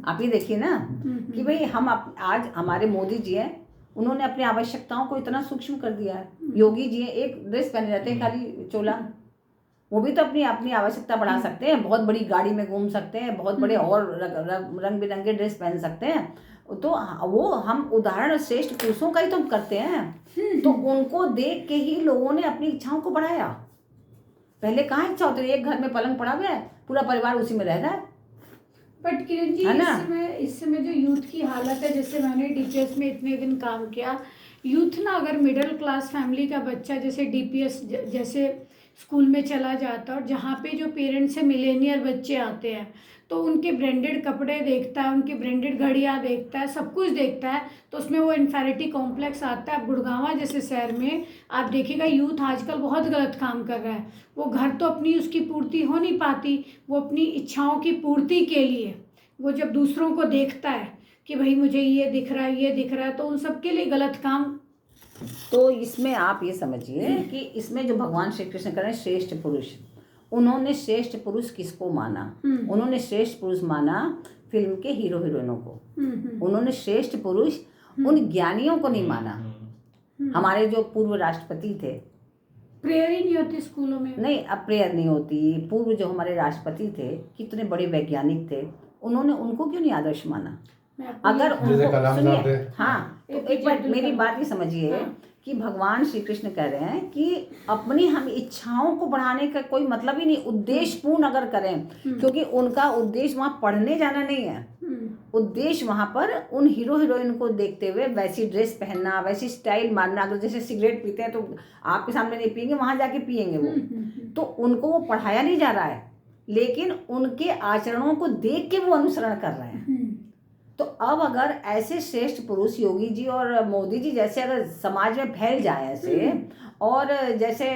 आप ही देखिए ना कि भाई हम आज हमारे मोदी जी हैं, उन्होंने अपनी आवश्यकताओं को इतना सूक्ष्म कर दिया है। योगी जी हैं, एक ड्रेस पहने रहते हैं, खाली चोला, वो भी तो अपनी अपनी आवश्यकता बढ़ा सकते हैं, बहुत बड़ी गाड़ी में घूम सकते हैं, बहुत बड़े और रंग बिरंगे ड्रेस पहन सकते हैं। तो वो हम उदाहरण श्रेष्ठ पुरुषों का ही तो करते हैं। तो उनको देख के ही लोगों ने अपनी इच्छाओं को बढ़ाया। पहले कहाँ इच्छा होती है, एक घर में पलंग पड़ा हुआ है, पूरा परिवार उसी में रह रहा है। बट किरण जी, इस समय जो यूथ की हालत है, जैसे मैंने डीपीएस में इतने दिन काम किया, यूथ ना अगर मिडिल क्लास फैमिली का बच्चा जैसे डीपीएस जैसे स्कूल में चला जाता है, और जहाँ पे जो पेरेंट्स से मिलेनियर बच्चे आते हैं तो उनके ब्रांडेड कपड़े देखता है, उनकी ब्रांडेड घड़ियाँ देखता है, सब कुछ देखता है, तो उसमें वो इन्फेरिटी कॉम्प्लेक्स आता है। गुड़गांव जैसे शहर में आप देखिएगा यूथ आजकल बहुत गलत काम कर रहा है। वो घर तो अपनी उसकी पूर्ति हो नहीं पाती, वो अपनी इच्छाओं की पूर्ति के लिए वो जब दूसरों को देखता है कि भाई मुझे ये दिख रहा है, ये दिख रहा है, तो उन सब के लिए गलत काम। तो इसमें आप ये समझिए कि इसमें जो भगवान श्री कृष्ण कह रहे हैं श्रेष्ठ पुरुष, उन्होंने श्रेष्ठ पुरुष किसको माना? उन्होंने श्रेष्ठ पुरुष माना फिल्म के हीरो हीरोइनों को। उन्होंने श्रेष्ठ पुरुष उन ज्ञानियों को नहीं माना। हमारे जो पूर्व राष्ट्रपति थे, प्रेयर ही नहीं होती स्कूलों में। नहीं, अब प्रेयर नहीं होती। पूर्व जो हमारे राष्ट्रपति थे, कितने बड़े वैज्ञानिक थे, उन्होंने उनको क्यों नहीं आदर्श माना? अगर उनको सुनिए, हाँ, तो एक बार मेरी बात ही समझिए कि भगवान श्री कृष्ण कह रहे हैं कि अपनी हम इच्छाओं को बढ़ाने का कोई मतलब ही नहीं, उद्देश्यपूर्ण अगर करें, क्योंकि उनका उद्देश्य वहाँ पढ़ने जाना नहीं है। उद्देश्य वहाँ पर उन हीरो हीरोइन को देखते हुए वैसी ड्रेस पहनना, वैसी स्टाइल मारना। अगर जैसे सिगरेट पीते हैं तो आपके सामने नहीं पियेंगे, वहाँ जाके पियेंगे वो। तो उनको वो पढ़ाया नहीं जा रहा है, लेकिन उनके आचरणों को देख के वो अनुसरण कर रहे हैं। तो अब अगर ऐसे श्रेष्ठ पुरुष योगी जी और मोदी जी जैसे अगर समाज में फैल जाए ऐसे, और जैसे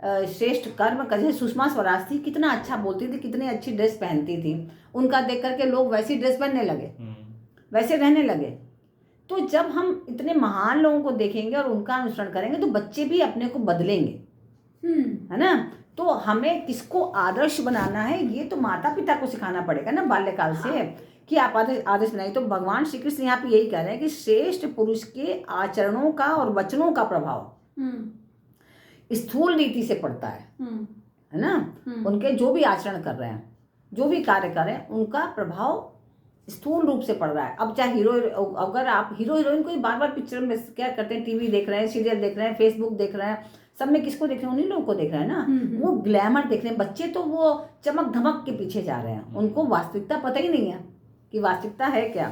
श्रेष्ठ कर्म कर, जैसे सुषमा स्वराज थी, कितना अच्छा बोलती थी, कितनी अच्छी ड्रेस पहनती थी, उनका देख करके लोग वैसी ड्रेस पहनने लगे, वैसे रहने लगे। तो जब हम इतने महान लोगों को देखेंगे और उनका अनुसरण करेंगे तो बच्चे भी अपने को बदलेंगे, है ना? तो हमें किसको आदर्श बनाना है, ये तो माता पिता को सिखाना पड़ेगा ना बाल्यकाल से, कि आप आदर्श बनाइए। तो भगवान श्री कृष्ण यहाँ पे यही कह रहे हैं कि श्रेष्ठ पुरुष के आचरणों का और वचनों का प्रभाव स्थूल रीति से पड़ता है ना? उनके जो भी आचरण कर रहे हैं, जो भी कार्य कर रहे हैं, उनका प्रभाव स्थूल रूप से पड़ रहा है। अब चाहे अगर आप हीरो हीरोइन को ही बार बार पिक्चर में क्या करते हैं, टीवी देख रहे हैं, सीरियल देख रहे हैं, फेसबुक देख रहे हैं, सब में किसको देख रहे हैं? उन्हीं लोगों को देख रहे हैं ना। वो ग्लैमर देख रहे हैं। बच्चे तो वो चमक धमक के पीछे जा रहे हैं, उनको वास्तविकता पता ही नहीं है कि वास्तविकता है क्या।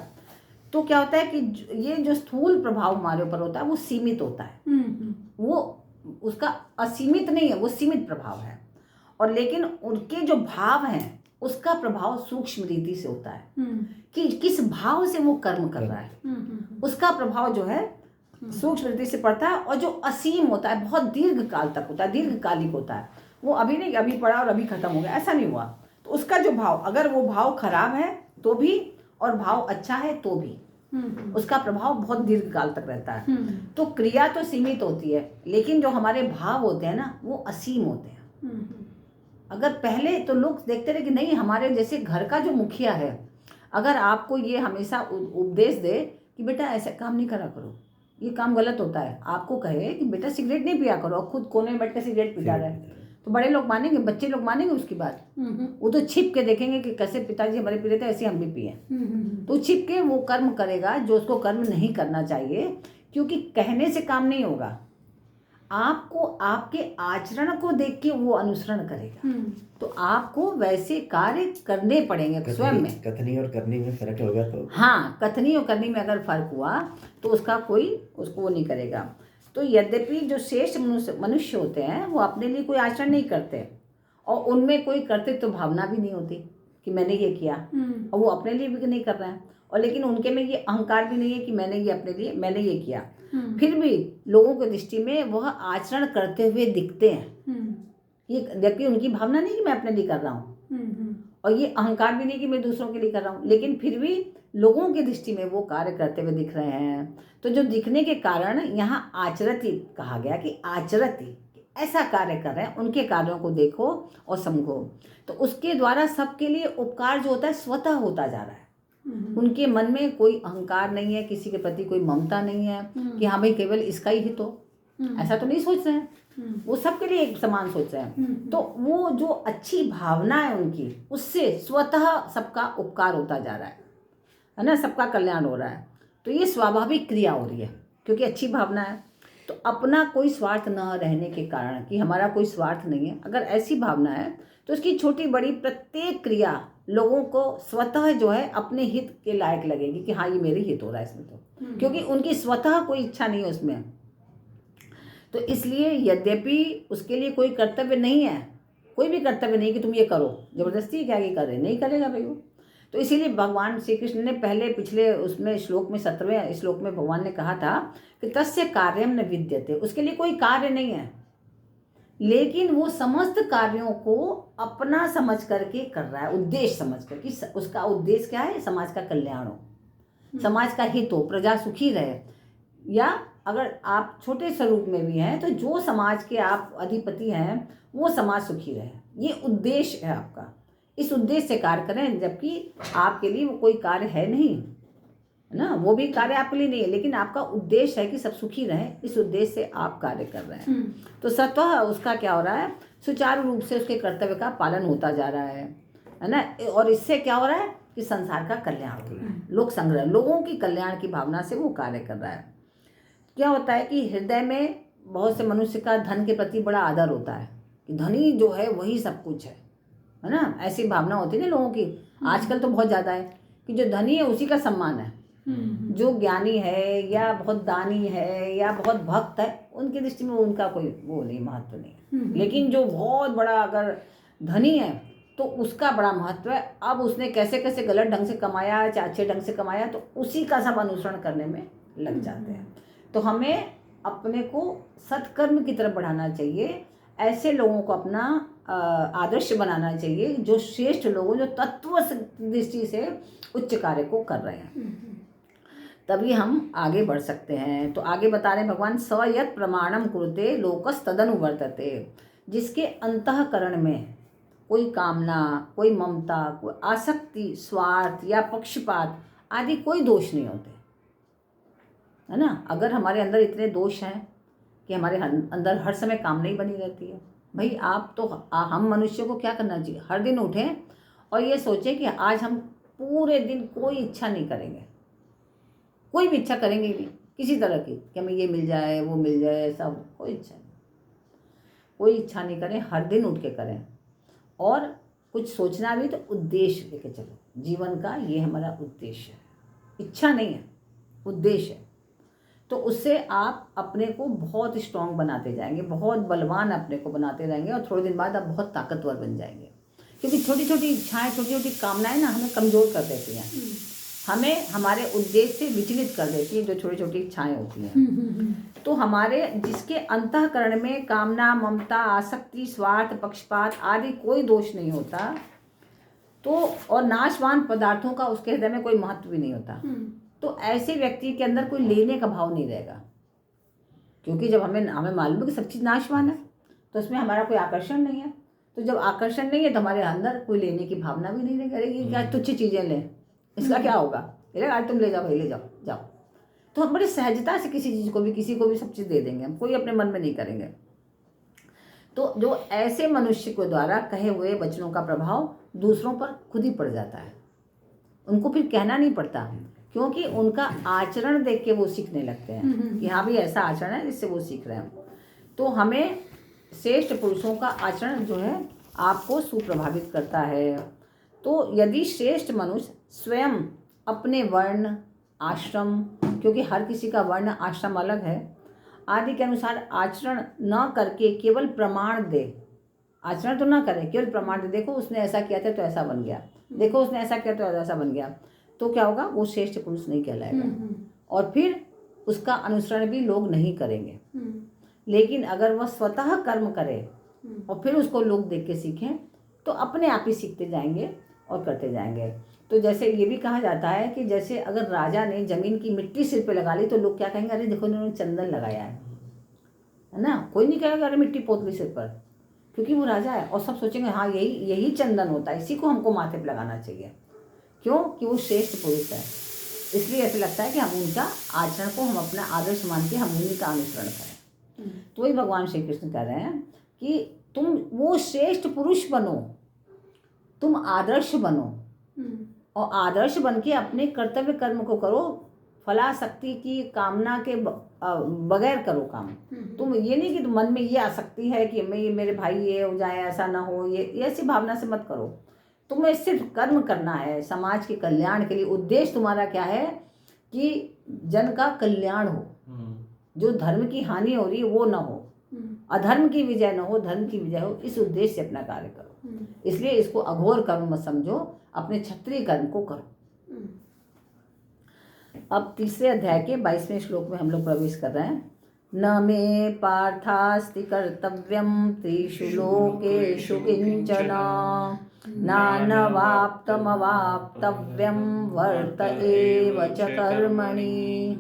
तो क्या होता है कि ये जो स्थूल प्रभाव हमारे ऊपर होता है वो सीमित होता है, वो उसका असीमित नहीं है, वो सीमित प्रभाव है। और लेकिन उनके जो भाव हैं उसका प्रभाव सूक्ष्म रीति से होता है कि किस भाव से वो कर्म कर रहा है, उसका प्रभाव जो है सूक्ष्म रीति से पड़ता है। और जो असीम होता है, बहुत दीर्घ काल तक होता है, दीर्घकालिक होता है, वो अभी नहीं अभी पड़ा और अभी खत्म हो गया, ऐसा नहीं हुआ। तो उसका जो भाव, अगर वो भाव खराब है तो भी और भाव अच्छा है तो भी उसका प्रभाव बहुत दीर्घ काल तक रहता है। तो क्रिया तो सीमित होती है, लेकिन जो हमारे भाव होते हैं ना वो असीम होते हैं। अगर पहले तो लोग देखते रहे कि नहीं, हमारे जैसे घर का जो मुखिया है, अगर आपको ये हमेशा उपदेश दे कि बेटा ऐसा काम नहीं करा करो, ये काम गलत होता है, आपको कहे कि बेटा सिगरेट नहीं पिया करो, खुद कोने में बैठ कर सिगरेट पीता रहे, तो बड़े लोग मानेंगे? बच्चे लोग मानेंगे उसकी बात? वो तो छिप के देखेंगे कि कैसे पिताजी हमारे पी रहे थे, ऐसे हम भी पिए। तो छिप के वो कर्म करेगा जो उसको कर्म नहीं करना चाहिए, क्योंकि कहने से काम नहीं होगा। आपको आपके आचरण को देख के वो अनुसरण करेगा। तो आपको वैसे कार्य करने पड़ेंगे स्वयं में। कथनी और करनी में फर्क होगा तो, हाँ, कथनी और करनी में अगर फर्क हुआ तो उसका कोई उसको वो नहीं करेगा। तो यद्यपि जो श्रेष्ठ मनुष्य होते हैं वो अपने लिए कोई आचरण नहीं करते, और उनमें कोई कर्तव्य तो भावना भी नहीं होती कि मैंने ये किया, और वो अपने लिए भी नहीं कर रहे हैं, और लेकिन उनके में ये अहंकार भी नहीं है कि मैंने ये अपने लिए मैंने ये किया। फिर भी लोगों की दृष्टि में वह आचरण करते हुए दिखते हैं, ये जबकि उनकी भावना नहीं कि मैं अपने लिए कर रहा हूँ, और ये अहंकार भी नहीं कि मैं दूसरों के लिए कर रहा हूँ, लेकिन फिर भी लोगों की दृष्टि में वो कार्य करते हुए दिख रहे हैं। तो जो दिखने के कारण यहाँ आचरति कहा गया कि आचरति ऐसा कार्य कर रहे हैं, उनके कार्यों को देखो और समझो। तो उसके द्वारा सबके लिए उपकार जो होता है स्वतः होता जा रहा है। उनके मन में कोई अहंकार नहीं है, किसी के प्रति कोई ममता नहीं है कि हाँ भाई केवल इसका ही हित हो, ऐसा तो नहीं सोच रहे हैं। वो सबके लिए एक समान सोच रहे हैं। तो वो जो अच्छी भावना है उनकी, उससे स्वतः सबका उपकार होता जा रहा है ना, सबका कल्याण हो रहा है। तो ये स्वाभाविक क्रिया हो रही है क्योंकि अच्छी भावना है। तो अपना कोई स्वार्थ न रहने के कारण कि हमारा कोई स्वार्थ नहीं है, अगर ऐसी भावना है तो उसकी छोटी बड़ी प्रत्येक क्रिया लोगों को स्वतः जो है अपने हित के लायक लगेगी कि हाँ ये मेरे हित हो रहा है इसमें, तो क्योंकि उनकी स्वतः कोई इच्छा नहीं है उसमें। तो इसलिए यद्यपि उसके लिए कोई कर्तव्य नहीं है, कोई भी कर्तव्य नहीं कि तुम ये करो, जबरदस्ती क्या ये करे, नहीं करेगा भाई वो। तो इसीलिए भगवान श्री कृष्ण ने पहले पिछले उसमें श्लोक में 17वें श्लोक में भगवान ने कहा था कि तस्य कार्यम न विद्यते, उसके लिए कोई कार्य नहीं है, लेकिन वो समस्त कार्यों को अपना समझ करके कर रहा है, उद्देश्य समझ कर कि उसका उद्देश्य क्या है, समाज का कल्याण हो, समाज का हित हो, प्रजा सुखी रहे। या अगर आप छोटे स्वरूप में भी हैं तो जो समाज के आप अधिपति हैं वो समाज सुखी रहे, ये उद्देश्य है आपका। इस उद्देश्य से कार्य करें, जबकि आपके लिए वो कोई कार्य है नहीं, है ना, वो भी कार्य आपके लिए नहीं है, लेकिन आपका उद्देश्य है कि सब सुखी रहें, इस उद्देश्य से आप कार्य कर रहे हैं। तो स्वतः उसका क्या हो रहा है, सुचारू रूप से उसके कर्तव्य का पालन होता जा रहा है ना। और इससे क्या हो रहा है कि संसार का कल्याण हो रहा है, लोक संग्रह, लोगों की कल्याण की भावना से वो कार्य कर रहा है। क्या होता है कि हृदय में बहुत से मनुष्य का धन के प्रति बड़ा आदर होता है कि धनी जो है वही सब कुछ है ना, ऐसी भावना होती है ना लोगों की। आजकल तो बहुत ज़्यादा है कि जो धनी है उसी का सम्मान है, जो ज्ञानी है या बहुत दानी है या बहुत भक्त है उनकी दृष्टि में उनका कोई वो नहीं, महत्व नहीं। लेकिन जो बहुत बड़ा अगर धनी है तो उसका बड़ा महत्व है। अब उसने कैसे कैसे गलत ढंग से कमाया चाहे अच्छे ढंग से कमाया, तो उसी का सब अनुसरण करने में लग जाते हैं। तो हमें अपने को सत्कर्म की तरफ बढ़ाना चाहिए, ऐसे लोगों को अपना आदर्श बनाना चाहिए जो श्रेष्ठ लोगों, जो तत्व दृष्टि से उच्च कार्य को कर रहे हैं, तभी हम आगे बढ़ सकते हैं। तो आगे बता रहे हैं भगवान, स यत् प्रमाणम कुरुते लोकस तदनुवर्तते, जिसके अंतःकरण में कोई कामना, कोई ममता, कोई आसक्ति, स्वार्थ या पक्षपात आदि कोई दोष नहीं होते, है ना। अगर हमारे अंदर इतने दोष हैं कि हमारे अंदर हर समय कामना ही बनी रहती है, भाई आप तो हम मनुष्यों को क्या करना चाहिए, हर दिन उठें और ये सोचें कि आज हम पूरे दिन कोई इच्छा नहीं करेंगे, कोई भी इच्छा करेंगे नहीं किसी तरह की कि हमें ये मिल जाए वो मिल जाए, ऐसा कोई इच्छा नहीं, कोई इच्छा नहीं करें, हर दिन उठ के करें। और कुछ सोचना भी तो उद्देश्य लेके चलो, जीवन का ये हमारा उद्देश्य है, इच्छा नहीं है, उद्देश्य है। तो उससे आप अपने को बहुत स्ट्रांग बनाते जाएंगे, बहुत बलवान अपने को बनाते रहेंगे और थोड़े दिन बाद आप बहुत ताकतवर बन जाएंगे। क्योंकि छोटी छोटी इच्छाएं, छोटी छोटी कामनाएं ना हमें कमज़ोर कर देती हैं, हमें हमारे उद्देश्य से विचलित कर देती है जो छोटी छोटी इच्छाएं होती हैं। तो हमारे जिसके अंतःकरण में कामना, ममता, आसक्ति, स्वार्थ, पक्षपात आदि कोई दोष नहीं होता, तो और नाशवान पदार्थों का उसके हृदय में कोई महत्व भी नहीं होता, तो ऐसे व्यक्ति के अंदर कोई लेने का भाव नहीं रहेगा। क्योंकि जब हमें मालूम है कि सब चीज़ नाशवान है तो उसमें हमारा कोई आकर्षण नहीं है। तो जब आकर्षण नहीं है तो हमारे अंदर कोई लेने की भावना भी नहीं रहेगी। अरे ये क्या तुच्छ चीज़ें लें, इसका क्या होगा, आज तुम ले जाओ भाई, ले जाओ जाओ। तो हम बड़ी सहजता से किसी चीज़ को भी, किसी को भी सब चीज़ दे देंगे, हम कोई अपने मन में नहीं करेंगे। तो जो ऐसे मनुष्य के द्वारा कहे हुए वचनों का प्रभाव दूसरों पर खुद ही पड़ जाता है, उनको फिर कहना नहीं पड़ता, क्योंकि उनका आचरण देख के वो सीखने लगते हैं कि हाँ भाई ऐसा आचरण है जिससे वो सीख रहे हैं। तो हमें श्रेष्ठ पुरुषों का आचरण जो है आपको सुप्रभावित करता है। तो यदि श्रेष्ठ मनुष्य स्वयं अपने वर्ण, आश्रम, क्योंकि हर किसी का वर्ण आश्रम अलग है, आदि के अनुसार आचरण न करके केवल प्रमाण दे, आचरण तो ना करे, केवल प्रमाण दे, देखो उसने ऐसा किया था तो ऐसा बन गया, देखो उसने ऐसा किया तो ऐसा बन गया, तो क्या होगा, वो श्रेष्ठ पुरुष नहीं कहलाएगा और फिर उसका अनुसरण भी लोग नहीं करेंगे। लेकिन अगर वह स्वतः कर्म करे और फिर उसको लोग देख के सीखें तो अपने आप ही सीखते जाएंगे और करते जाएंगे। तो जैसे ये भी कहा जाता है कि जैसे अगर राजा ने जमीन की मिट्टी सिर पे लगा ली तो लोग क्या कहेंगे, अरे देखो इन्होंने चंदन लगाया है ना। कोई नहीं कहेगा अरे मिट्टी पोत ली सिर पर, क्योंकि वो राजा है और सब सोचेंगे हाँ यही चंदन होता है, इसी को हमको माथे पे लगाना चाहिए। क्यों? कि वो श्रेष्ठ पुरुष है, इसलिए ऐसे लगता है कि हम उनका आचरण को हम अपना आदर्श मान के हम उन्हीं का अनुसरण करें। तो वही भगवान श्री कृष्ण कह रहे हैं कि तुम वो श्रेष्ठ पुरुष बनो, तुम आदर्श बनो, और आदर्श बन के अपने कर्तव्य कर्म को करो, फलाशक्ति की कामना के बगैर करो काम। तुम ये नहीं कि तुम मन में ये आसक्ति है कि मैं मेरे भाई ये हो जाए, ऐसा ना हो, ये ऐसी भावना से मत करो। तुम्हें सिर्फ कर्म करना है समाज के कल्याण के लिए। उद्देश्य तुम्हारा क्या है? कि जन का कल्याण हो, जो धर्म की हानि हो रही है वो ना हो, अधर्म की विजय न हो, धर्म की विजय हो, इस उद्देश्य से अपना कार्य करो। इसलिए इसको अघोर कर्म मत समझो, अपने क्षत्रिय कर्म को करो। अब तीसरे अध्याय के 22वें श्लोक में हम लोग प्रवेश कर रहे हैं। न मे पार्थास्ति कर्तव्यम त्रिषु लोकेषु किंचन नानवाप्तमवाप्तव्यम वर्त एव च कर्मणि।